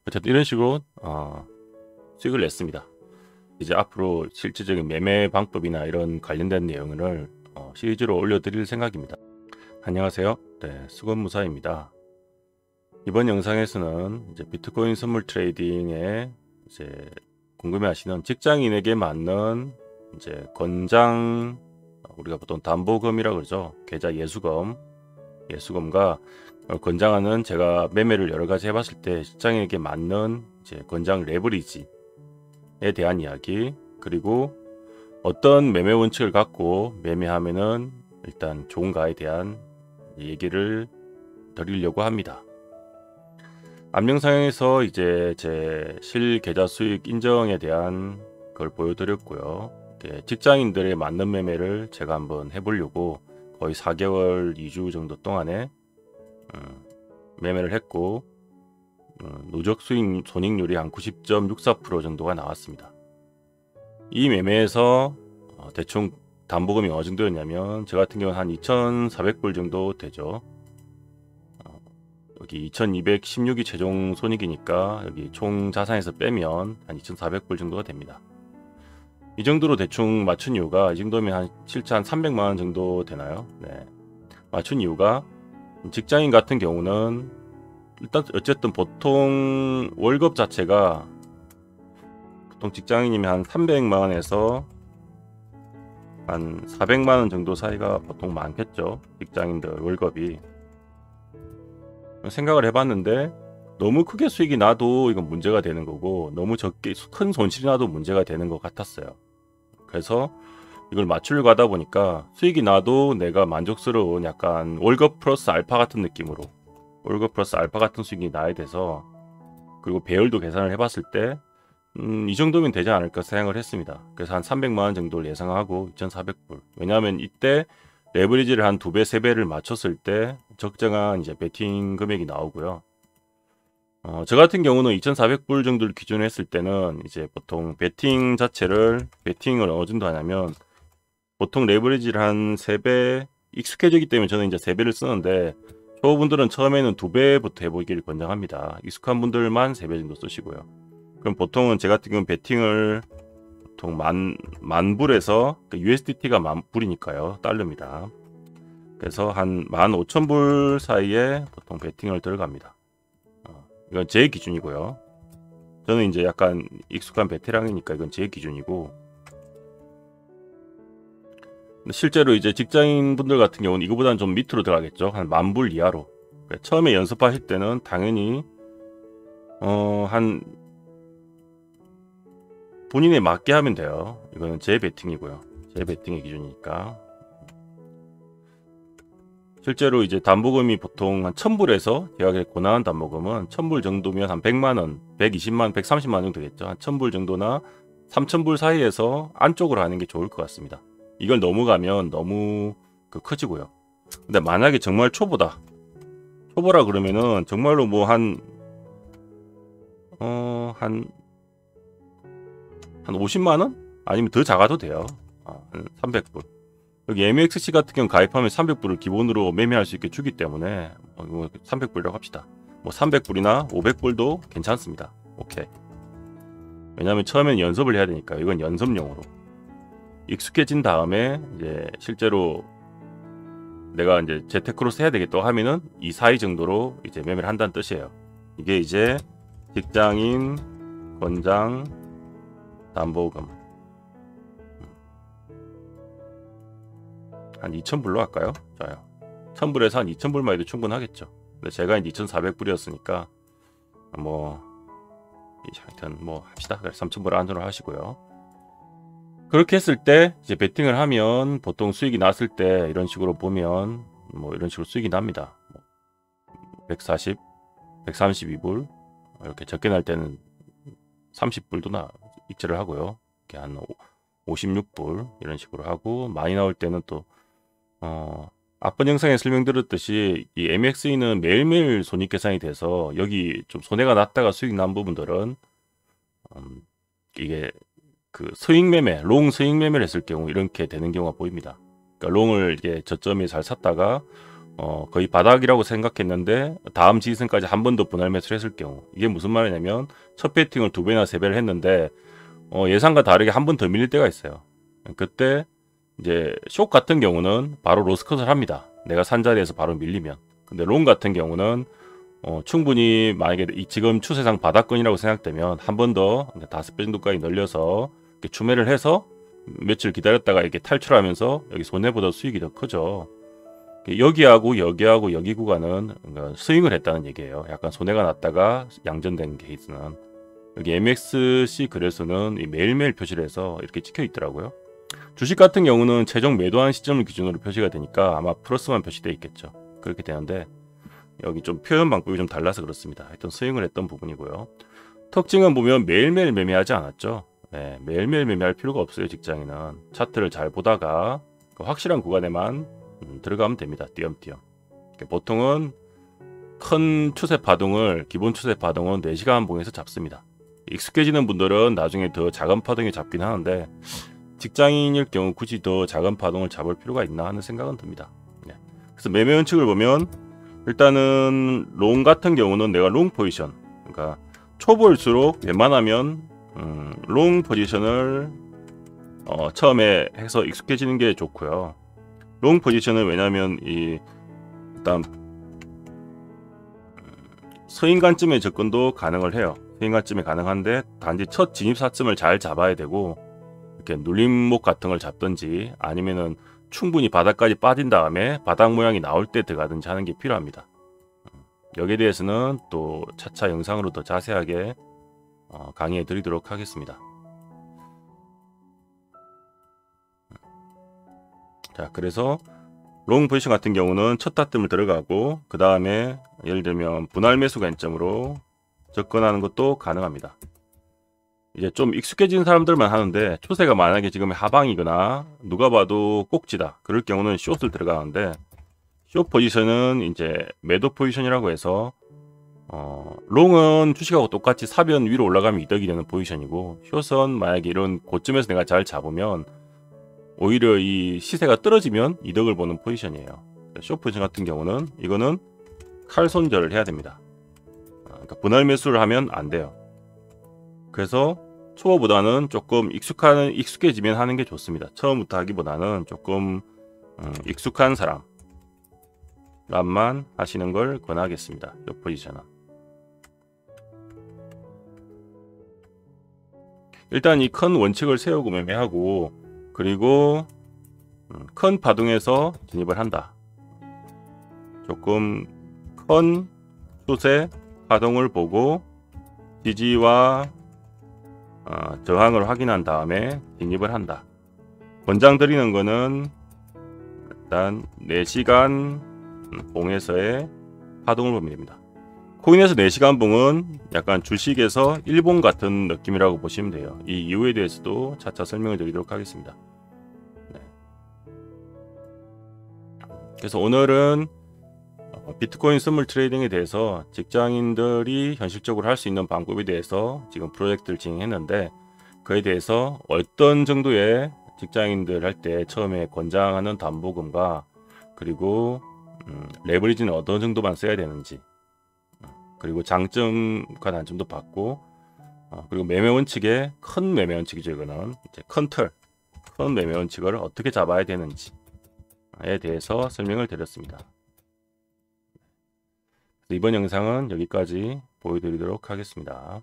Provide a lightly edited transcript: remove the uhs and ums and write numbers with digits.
어쨌든 이런 식으로 수익을 냈습니다. 이제 앞으로 실질적인 매매 방법이나 이런 관련된 내용을 시리즈로 올려드릴 생각입니다. 안녕하세요. 네, 수건무사입니다. 이번 영상에서는 이제 비트코인 선물 트레이딩에 이제 궁금해하시는 직장인에게 맞는 이제 권장, 우리가 보통 담보금이라고 그러죠. 계좌 예수금과 권장하는, 제가 매매를 여러 가지 해봤을 때 직장인에게 맞는 이제 권장 레버리지에 대한 이야기, 그리고 어떤 매매 원칙을 갖고 매매하면은 일단 좋은가에 대한 얘기를 드리려고 합니다. 앞영상에서 이제 제 실계좌 수익 인정에 대한 걸 보여드렸고요. 직장인들의 맞는 매매를 제가 한번 해보려고 거의 4개월 2주 정도 동안에 매매를 했고, 누적 수익 손익률이 한 90.64% 정도가 나왔습니다. 이 매매에서 대충 담보금이 어느 정도였냐면, 저 같은 경우는 한 2,400불 정도 되죠. 여기 2216이 최종 손익이니까 여기 총 자산에서 빼면 한 2,400불 정도가 됩니다. 이 정도로 대충 맞춘 이유가, 이 정도면 한 실제 한 300만원 정도 되나요? 네. 맞춘 이유가, 직장인 같은 경우는 일단 어쨌든 보통 월급 자체가, 보통 직장인이면 한 300만원에서 한 400만원 정도 사이가 보통 많겠죠. 직장인들 월급이. 생각을 해봤는데 너무 크게 수익이 나도 이건 문제가 되는 거고, 너무 적게 큰 손실이 나도 문제가 되는 것 같았어요. 그래서 이걸 맞추려고 하다 보니까 수익이 나도 내가 만족스러운 약간 월급 플러스 알파 같은 느낌으로, 월급 플러스 알파 같은 수익이 나야 돼서, 그리고 배열도 계산을 해봤을 때 이 정도면 되지 않을까 생각을 했습니다. 그래서 한 300만원 정도를 예상하고 2,400불. 왜냐하면 이때 레버리지를 한 2배, 3배를 맞췄을 때 적정한 이제 베팅 금액이 나오고요. 저 같은 경우는 2,400불 정도를 기준으로 했을 때는 이제 보통 베팅을 어느 정도 하냐면, 보통 레버리지를 한 3배, 익숙해지기 때문에 저는 이제 3배를 쓰는데, 초보분들은 처음에는 2배부터 해보기를 권장합니다. 익숙한 분들만 3배 정도 쓰시고요. 그럼 보통은 제 같은 경우는 베팅을 보통 만불에서, USDT가 만불이니까요, 달러입니다. 그래서 한 15,000불 사이에 보통 베팅을 들어갑니다. 이건 제 기준이고요. 저는 이제 약간 익숙한 베테랑이니까 이건 제 기준이고, 실제로 이제 직장인 분들 같은 경우는 이거보다는 좀 밑으로 들어가겠죠. 한 10,000불 이하로. 처음에 연습하실 때는 당연히 한 본인에 맞게 하면 돼요. 이거는 제 베팅이고요. 제 베팅의 기준이니까. 실제로 이제 담보금이 보통 한 1,000불에서, 제가 고난한 담보금은 1,000불 정도면 한 100만원, 120만, 130만 정도 되겠죠. 한 1,000불 정도나 3,000불 사이에서 안쪽으로 하는 게 좋을 것 같습니다. 이걸 넘어가면 너무 커지고요. 근데 만약에 정말 초보라 그러면은 정말로 뭐 한 50만원? 아니면 더 작아도 돼요. 한 300불. 여기 MXC 같은 경우 가입하면 300불을 기본으로 매매할 수 있게 주기 때문에 300불이라고 합시다. 뭐 300불이나 500불도 괜찮습니다. 오케이. 왜냐하면 처음에는 연습을 해야 되니까. 이건 연습용으로. 익숙해진 다음에 이제 실제로 내가 이제 재테크로서 해야 되겠다 하면은 이 사이 정도로 이제 매매를 한다는 뜻이에요. 이게 이제 직장인 권장 담보금 한 2,000불로 할까요? 좋아요. 1,000불에서 한 2,000불만 해도 충분하겠죠. 근데 제가 이제 2,400불이었으니까 뭐 하여튼 뭐 합시다. 그래서 3,000불 안전으로 하시고요. 그렇게 했을 때 이제 베팅을 하면 보통 수익이 났을 때 이런 식으로 보면 뭐 이런 식으로 수익이 납니다. 140, 132불, 이렇게 적게 날 때는 30불도 익절을 하고요. 이렇게 한 56불 이런 식으로 하고, 많이 나올 때는 또 앞번 영상에 설명드렸듯이 이 MXE는 매일매일 손익 계산이 돼서, 여기 좀 손해가 났다가 수익 난 부분들은 이게 그 롱 스윙 매매를 했을 경우 이렇게 되는 경우가 보입니다. 그러니까 롱을 이게 저점에 잘 샀다가 거의 바닥이라고 생각했는데 다음 지지선까지 한 번 더 분할 매수를 했을 경우, 이게 무슨 말이냐면 첫 배팅을 2배나 3배를 했는데 예상과 다르게 한 번 더 밀릴 때가 있어요. 그때 이제 숏 같은 경우는 바로 로스컷을 합니다. 내가 산 자리에서 바로 밀리면. 근데 롱 같은 경우는 충분히 만약에 지금 추세상 바닥권이라고 생각되면 한 번 더 5배 정도까지 늘려서 이렇게 추매를 해서 며칠 기다렸다가 이렇게 탈출하면서 여기 손해보다 수익이 더 크죠. 여기하고 여기하고 여기 구간은 그러니까 스윙을 했다는 얘기예요. 약간 손해가 났다가 양전된 케이스는, 여기 MXC 그래서는 매일매일 표시를 해서 이렇게 찍혀 있더라고요. 주식 같은 경우는 최종 매도한 시점을 기준으로 표시가 되니까 아마 플러스만 표시되어 있겠죠. 그렇게 되는데 여기 좀 표현 방법이 좀 달라서 그렇습니다. 하여튼 스윙을 했던 부분이고요. 특징은 보면 매일매일 매매하지 않았죠. 네, 매일매일 매매할 필요가 없어요. 직장인은 차트를 잘 보다가 확실한 구간에만 들어가면 됩니다. 띄엄띄엄. 보통은 큰 추세 파동을, 기본 추세 파동은 4시간 봉에서 잡습니다. 익숙해지는 분들은 나중에 더 작은 파동이 잡긴 하는데 직장인일 경우 굳이 더 작은 파동을 잡을 필요가 있나 하는 생각은 듭니다. 네. 그래서 매매 원칙을 보면 일단은 롱 같은 경우는 내가 롱 포지션, 그러니까 초보일수록 웬만하면 롱 포지션을 처음에 해서 익숙해지는 게 좋고요. 롱 포지션은 왜냐하면 일단 서인간쯤에 접근도 가능을 해요. 서인간쯤에 가능한데 단지 첫 진입사점을 잘 잡아야 되고, 이렇게 눌림목 같은 걸 잡든지 아니면은 충분히 바닥까지 빠진 다음에 바닥 모양이 나올 때 들어가든지 하는 게 필요합니다. 여기에 대해서는 또 차차 영상으로 더 자세하게 강의해 드리도록 하겠습니다. 자, 그래서 롱 포지션 같은 경우는 첫 타점을 들어가고 그 다음에 예를 들면 분할 매수 관점으로 접근하는 것도 가능합니다. 이제 좀 익숙해진 사람들만 하는데, 추세가 만약에 지금 하방이거나 누가 봐도 꼭지다 그럴 경우는 숏을 들어가는데, 숏 포지션은 이제 매도 포지션이라고 해서 롱은 주식하고 똑같이 사변 위로 올라가면 이득이 되는 포지션이고, 숏은 만약에 이런 고점에서 내가 잘 잡으면 오히려 이 시세가 떨어지면 이득을 보는 포지션이에요. 숏 포지션 같은 경우는 이거는 칼 손절을 해야 됩니다. 그러니까 분할 매수를 하면 안 돼요. 그래서 초보보다는 조금 익숙해지면 하는 게 좋습니다. 처음부터 하기보다는 조금 익숙한 사람만 하시는 걸 권하겠습니다. 이 포지션은. 일단 이 큰 원칙을 세우고 매매하고, 그리고 큰 파동에서 진입을 한다. 조금 큰 추세 파동을 보고 지지와 저항을 확인한 다음에 진입을 한다. 권장드리는 거는 일단 4시간 봉에서의 파동을 보면 됩니다. 코인에서 4시간 봉은 약간 주식에서 일봉 같은 느낌이라고 보시면 돼요. 이 이유에 대해서도 차차 설명을 드리도록 하겠습니다. 네. 그래서 오늘은 비트코인 선물 트레이딩에 대해서 직장인들이 현실적으로 할 수 있는 방법에 대해서 지금 프로젝트를 진행했는데, 그에 대해서 어떤 정도의 직장인들 할 때 처음에 권장하는 담보금과 그리고 레버리지는 어떤 정도만 써야 되는지, 그리고 장점과 단점도 봤고, 그리고 매매 원칙의 큰 매매 원칙이죠. 이거는 이제 큰 매매 원칙을 어떻게 잡아야 되는지에 대해서 설명을 드렸습니다. 이번 영상은 여기까지 보여드리도록 하겠습니다.